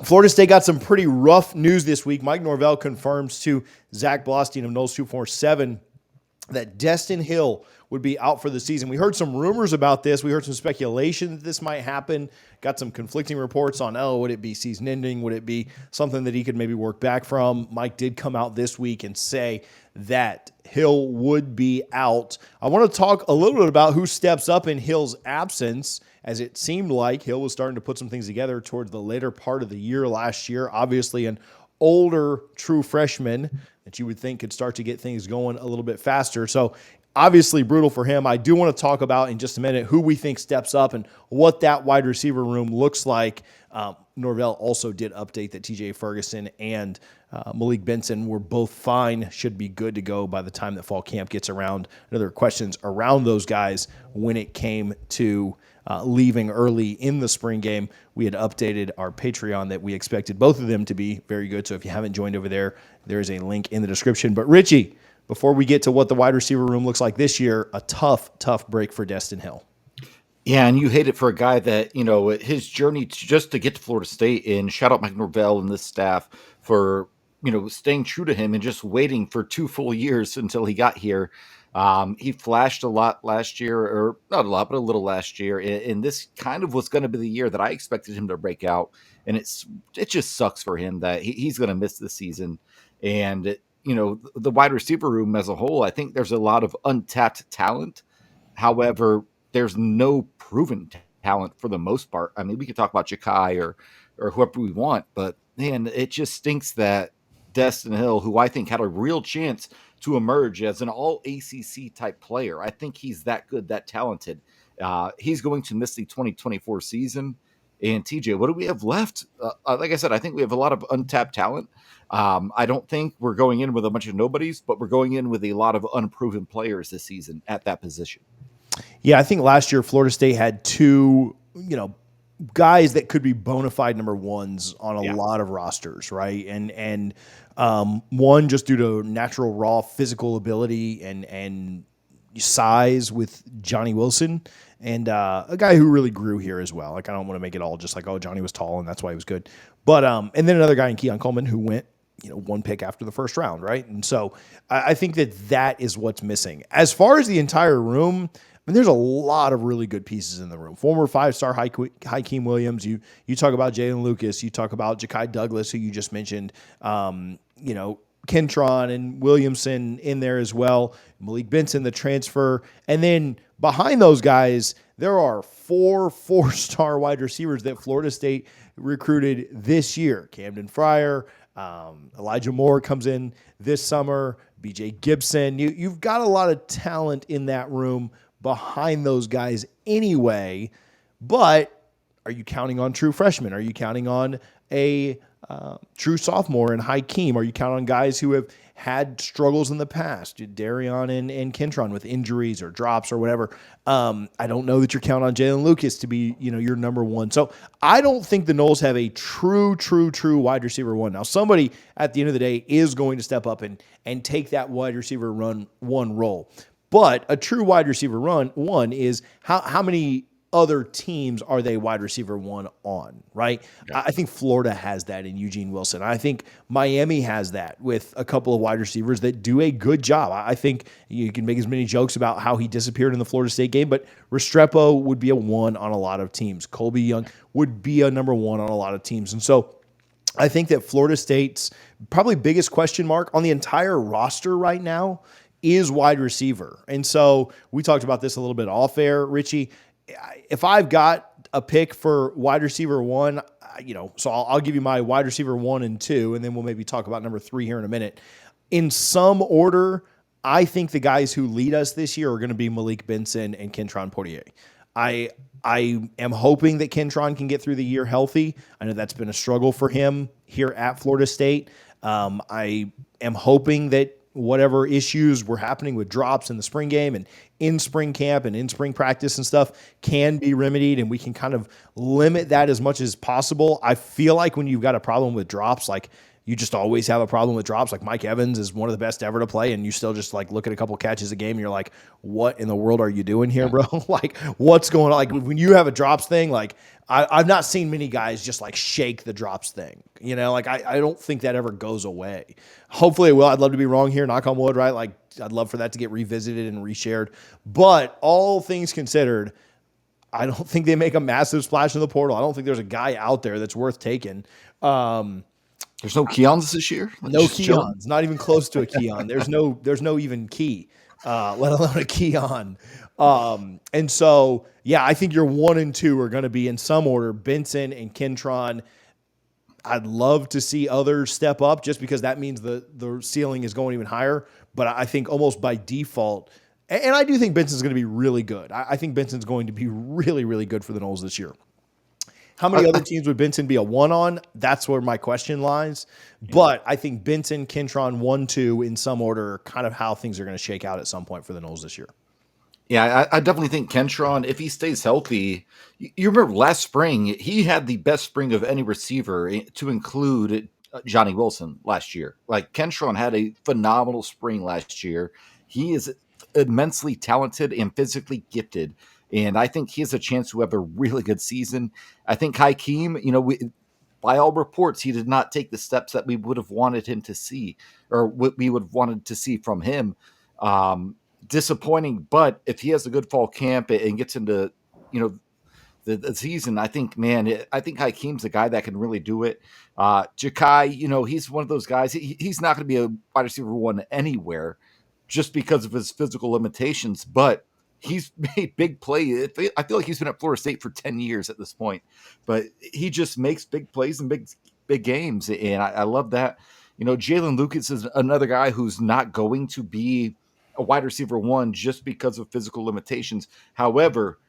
Florida State got some pretty rough news this week. Mike Norvell confirms to Zach Blostein of Noles 247 that Destin Hill would be out for the season. We heard some rumors about this. We heard some speculation that this might happen. Got some conflicting reports on, would it be season ending? Would it be something that he could maybe work back from? Mike did come out this week and say that Hill would be out. I want to talk a little bit about who steps up in Hill's absence, as it seemed like Hill was starting to put some things together towards the later part of the year last year. Obviously, an older true freshman that you would think could start to get things going a little bit faster. So obviously brutal for him. I do want to talk about in just a minute who we think steps up and what that wide receiver room looks like. Norvell also did update that TJ Ferguson and Malik Benson were both fine, should be good to go by the time that fall camp gets around. Other questions around those guys when it came to leaving early in the spring game. We had updated our Patreon that we expected both of them to be very good. So if you haven't joined over there, there is a link in the description. But Richie, before we get to what the wide receiver room looks like this year, a tough break for Destin Hill. Yeah, and you hate it for a guy that, his journey just to get to Florida State, and shout out Mike Norvell and this staff for, staying true to him and just waiting for 2 full years until he got here. He flashed a lot last year, or not a lot, but a little last year. And this kind of was going to be the year that I expected him to break out. And it just sucks for him that he's going to miss the season. And, the wide receiver room as a whole, I think there's a lot of untapped talent. However, there's no proven talent for the most part. I mean, we could talk about Jakai or whoever we want, but man, it just stinks that Destin Hill, who I think had a real chance to emerge as an all ACC type player. I think he's that good, that talented. He's going to miss the 2024 season. And TJ, what do we have left? Like I said, I think we have a lot of untapped talent. I don't think we're going in with a bunch of nobodies, but we're going in with a lot of unproven players this season at that position. Yeah, I think last year Florida State had two, guys that could be bona fide number ones on a lot of rosters, right? And one just due to natural raw physical ability and size with Johnny Wilson, and a guy who really grew here as well. Like, I don't want to make it all just like, oh, Johnny was tall and that's why he was good. But and then another guy in Keon Coleman who went, one pick after the first round, right? And so I think that is what's missing. As far as the entire room, I mean, there's a lot of really good pieces in the room. Former 5-star Hakeem Williams. You talk about Jalen Lucas. You talk about Jakai Douglas, who you just mentioned. Kentron and Williamson in there as well. Malik Benson, the transfer. And then behind those guys, there are 4-star wide receivers that Florida State recruited this year. Camden Fryer, Elijah Moore comes in this summer, BJ Gibson. You've got a lot of talent in that room behind those guys anyway, but are you counting on true freshmen? Are you counting on a true sophomore and Hakeem? Are you counting on guys who have had struggles in the past, Darion and Kentron with injuries or drops or whatever? I don't know that you're counting on Jalen Lucas to be, your number one. So I don't think the Noles have a true wide receiver one. Now, somebody at the end of the day is going to step up and take that wide receiver one role. But a true wide receiver one is how many other teams are they wide receiver one on, right? Yeah. I think Florida has that in Eugene Wilson. I think Miami has that with a couple of wide receivers that do a good job. I think you can make as many jokes about how he disappeared in the Florida State game, but Restrepo would be a one on a lot of teams. Colby Young would be a number one on a lot of teams. And so I think that Florida State's probably biggest question mark on the entire roster right now is wide receiver. And so we talked about this a little bit off air, Richie. If I've got a pick for wide receiver one, so I'll give you my wide receiver 1 and 2, and then we'll maybe talk about number 3 here in a minute. In some order, I think the guys who lead us this year are going to be Malik Benson and Kentron Portier. I am hoping that Kentron can get through the year healthy. I know that's been a struggle for him here at Florida State. I am hoping that whatever issues were happening with drops in the spring game and in spring camp and in spring practice and stuff can be remedied, and we can kind of limit that as much as possible. I feel like when you've got a problem with drops, like you just always have a problem with drops. Like Mike Evans is one of the best ever to play, and you still just like look at a couple catches a game and you're like, what in the world are you doing here, bro? Like, what's going on? Like when you have a drops thing, like I've not seen many guys just like shake the drops thing. Like I don't think that ever goes away. Hopefully it will. I'd love to be wrong here, knock on wood, right? Like I'd love for that to get revisited and reshared. But all things considered, I don't think they make a massive splash in the portal. I don't think there's a guy out there that's worth taking. There's no Keons this year. No Keons, not even close to a Keon. There's no even key, let alone a Keon. And so, yeah, I think your 1 and 2 are going to be in some order, Benson and Kentron. I'd love to see others step up just because that means the ceiling is going even higher. But I think almost by default, and I do think Benson's going to be really good. I think Benson's going to be really, really good for the Noles this year. How many other teams would Benson be a 1 on? That's where my question lies. But I think Benson, Kentron, 1, 2 in some order, are kind of how things are going to shake out at some point for the Noles this year. Yeah, I definitely think Kentron, if he stays healthy, you remember last spring, he had the best spring of any receiver to include Johnny Wilson last year. Like Kentron had a phenomenal spring last year. He is immensely talented and physically gifted. And I think he has a chance to have a really good season. I think Hakeem, by all reports, he did not take the steps that we would have wanted him to see, or what we would have wanted to see from him. Disappointing, but if he has a good fall camp and gets into, the season, I think Hakeem's the guy that can really do it. Ja'Kai, he's one of those guys. He's not going to be a wide receiver 1 anywhere just because of his physical limitations, but he's made big plays. I feel like he's been at Florida State for 10 years at this point, but he just makes big plays in big games, and I love that. Jalen Lucas is another guy who's not going to be a wide receiver 1 just because of physical limitations. However,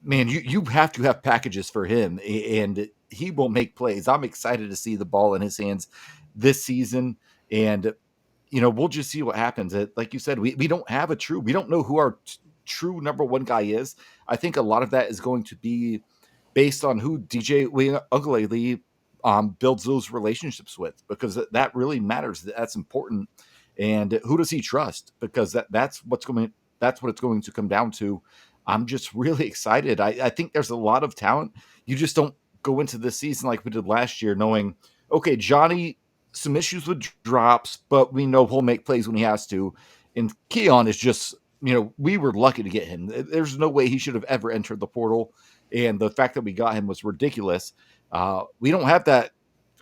man, you have to have packages for him, and he will make plays. I'm excited to see the ball in his hands this season, and we'll just see what happens. Like you said, we don't have we don't know who our true number 1 guy is. I think a lot of that is going to be based on who DJ Ugalele builds those relationships with, because that really matters. That's important. And who does he trust? Because that's what it's going to come down to. I'm just really excited. I think there's a lot of talent. You just don't go into this season like we did last year knowing, okay, Johnny, some issues with drops, but we know he'll make plays when he has to. And Keon is just, we were lucky to get him. There's no way he should have ever entered the portal. And the fact that we got him was ridiculous. We don't have that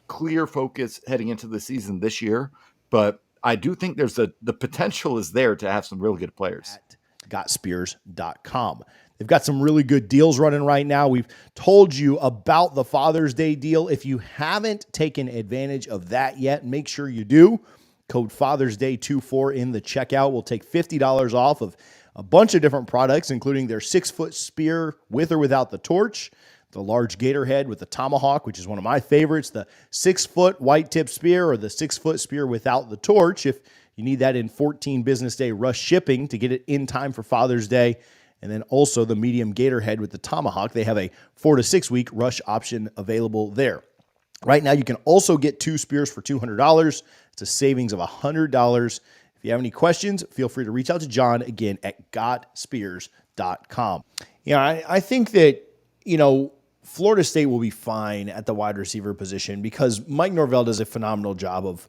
clear focus heading into the season this year, but I do think there's the potential is there to have some really good players. At gotspears.com. They've got some really good deals running right now. We've told you about the Father's Day deal. If you haven't taken advantage of that yet, make sure you do. Code Father's Day 24 in the checkout will take $50 off of a bunch of different products, including their 6-foot spear with or without the torch, the large gator head with the tomahawk, which is one of my favorites, the 6-foot white tip spear, or the 6-foot spear without the torch, if you need that in 14 business day rush shipping to get it in time for Father's Day. And then also the medium gator head with the tomahawk. They have a 4 to 6 week rush option available there. Right now, you can also get 2 spears for $200. It's a savings of $100. If you have any questions, feel free to reach out to John again at gotspears.com. I think that, Florida State will be fine at the wide receiver position because Mike Norvell does a phenomenal job of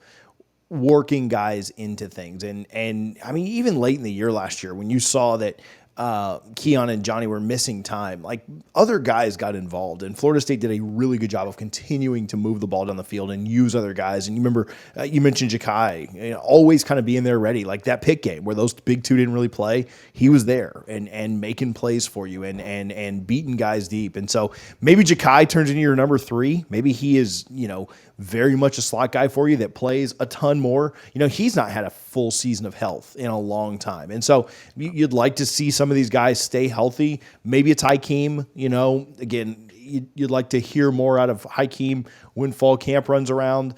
working guys into things. And I mean, even late in the year last year, when you saw that Keon and Johnny were missing time, like other guys got involved, and Florida State did a really good job of continuing to move the ball down the field and use other guys. And you remember, you mentioned Ja'Kai, always kind of being there ready, like that pick game where those big two didn't really play. He was there and making plays for you and beating guys deep. And so maybe Ja'Kai turns into your number 3. Maybe he is, very much a slot guy for you that plays a ton more. He's not had a full season of health in a long time. And so you'd like to see some of these guys stay healthy. Maybe it's Hakeem, again, you'd like to hear more out of Hakeem when fall camp runs around.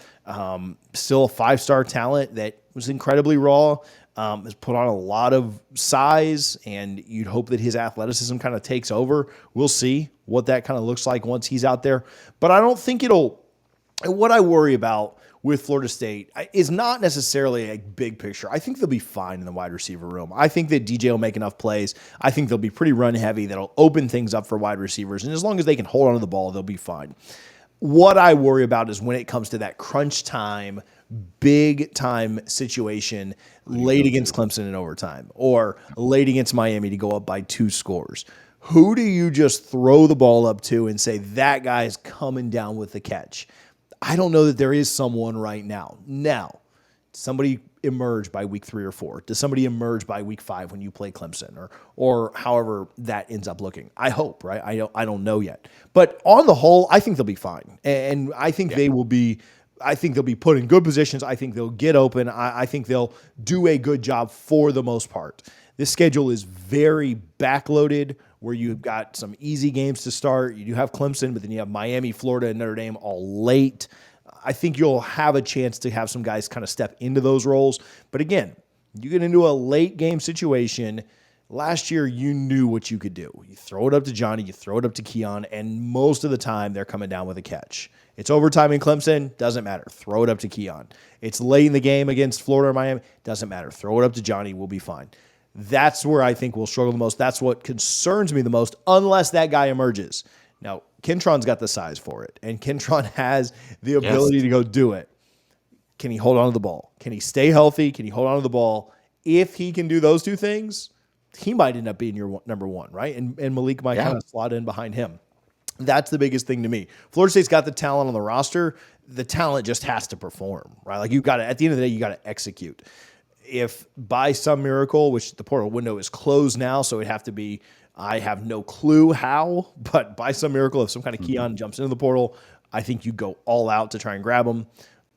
Still a 5-star talent that was incredibly raw, has put on a lot of size, and you'd hope that his athleticism kind of takes over. We'll see what that kind of looks like once he's out there. But I don't think it'll And what I worry about with Florida State is not necessarily a big picture. I think they'll be fine in the wide receiver room. I think that DJ will make enough plays. I think they'll be pretty run heavy. That'll open things up for wide receivers. And as long as they can hold on to the ball, they'll be fine. What I worry about is when it comes to that crunch time, big time situation late against Clemson in overtime or late against Miami to go up by 2 scores. Who do you just throw the ball up to and say that guy's coming down with the catch? I don't know that there is someone right now. Now, somebody emerge by week 3 or 4? Does somebody emerge by week 5 when you play Clemson or however that ends up looking? I hope, right? I don't know yet. But on the whole, I think they'll be fine. And I think they will be I think they'll be put in good positions. I think they'll get open. I think they'll do a good job for the most part. This schedule is very backloaded where you've got some easy games to start. You do have Clemson, but then you have Miami, Florida, and Notre Dame all late. I think you'll have a chance to have some guys kind of step into those roles. But again, you get into a late game situation. Last year, you knew what you could do. You throw it up to Johnny, you throw it up to Keon, and most of the time they're coming down with a catch. It's overtime in Clemson, doesn't matter. Throw it up to Keon. It's late in the game against Florida or Miami, doesn't matter. Throw it up to Johnny, we'll be fine. That's where I think we'll struggle the most. That's what concerns me the most, unless that guy emerges. Now, Kentron's got the size for it, and Kentron has the ability to go do it. Can he hold on to the ball? Can he stay healthy? Can he hold on to the ball? If he can do those 2 things, he might end up being your number 1, right? And Malik might kind of slot in behind him. That's the biggest thing to me. Florida State's got the talent on the roster. The talent just has to perform, right? Like you've got to, at the end of the day, you got to execute. If by some miracle, which the portal window is closed now, so it'd have to be, I have no clue how, but by some miracle, if some kind of Keon jumps into the portal, I think you go all out to try and grab him.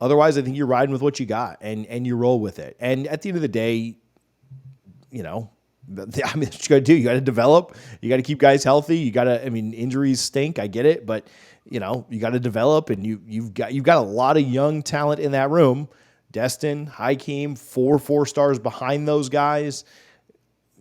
Otherwise, I think you're riding with what you got and you roll with it. And at the end of the day, you know, I mean, what you got to do, you got to develop, you got to keep guys healthy. You got to, I mean, injuries stink. I get it, but you know, you got to develop and you've got a lot of young talent in that room. Destin, Hakeem, 4 stars behind those guys.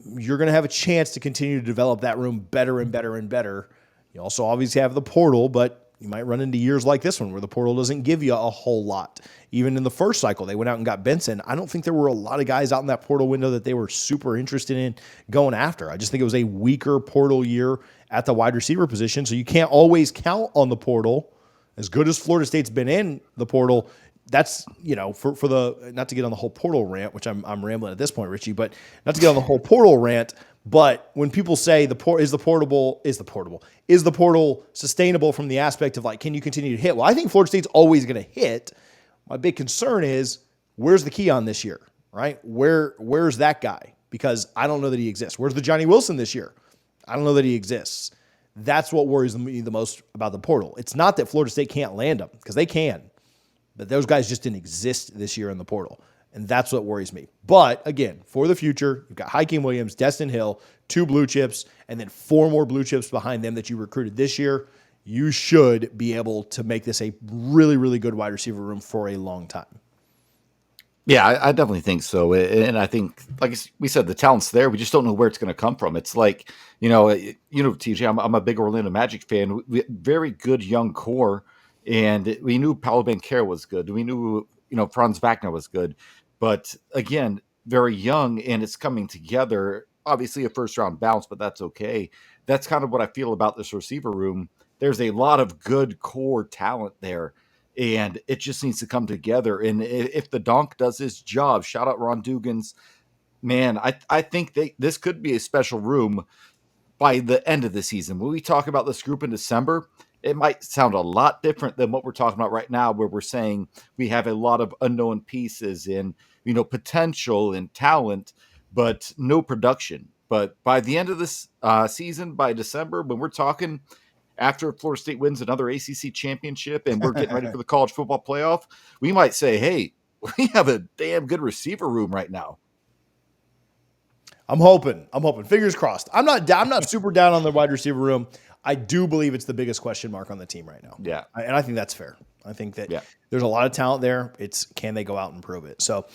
You're going to have a chance to continue to develop that room better and better and better. You also obviously have the portal, but you might run into years like this one where the portal doesn't give you a whole lot. Even in the first cycle, they went out and got Benson. I don't think there were a lot of guys out in that portal window that they were super interested in going after. I just think it was a weaker portal year at the wide receiver position. So you can't always count on the portal. As good as Florida State's been in the portal, that's, you know, for the, not to get on the whole portal rant, which I'm rambling at this point, Richie, but not to get on the whole portal rant. But when people say is the portal sustainable from the aspect of like, can you continue to hit? Well, I think Florida State's always going to hit. My big concern is where's the Keon this year, right? Where's that guy? Because I don't know that he exists. Where's the Johnny Wilson this year? I don't know that he exists. That's what worries me the most about the portal. It's not that Florida State can't land them, because they can, but those guys just didn't exist this year in the portal. And that's what worries me. But again, for the future, you've got Hakeem Williams, Destin Hill, 2 blue chips, and then 4 more blue chips behind them that you recruited this year. You should be able to make this a really, really good wide receiver room for a long time. Yeah, I definitely think so. And I think, like we said, the talent's there. We just don't know where it's going to come from. It's like, TJ, I'm a big Orlando Magic fan. Very good young core. And we knew Paolo Banchero was good. We knew, Franz Wagner was good. But again, very young, and it's coming together. Obviously a first-round bounce, but that's okay. That's kind of what I feel about this receiver room. There's a lot of good core talent there, and it just needs to come together. And if the Donk does his job, shout out Ron Dugans, man, I think this could be a special room by the end of the season. When we talk about this group in December, it might sound a lot different than what we're talking about right now, where we're saying we have a lot of unknown pieces and, potential and talent, but no production. But by the end of this season, by December, when we're talking after Florida State wins another ACC championship and we're getting ready for the college football playoff, we might say, hey, we have a damn good receiver room right now. I'm hoping. Fingers crossed. I'm not super down on the wide receiver room. I do believe it's the biggest question mark on the team right now. Yeah. And I think that's fair. I think that there's a lot of talent there. It's can they go out and prove it? So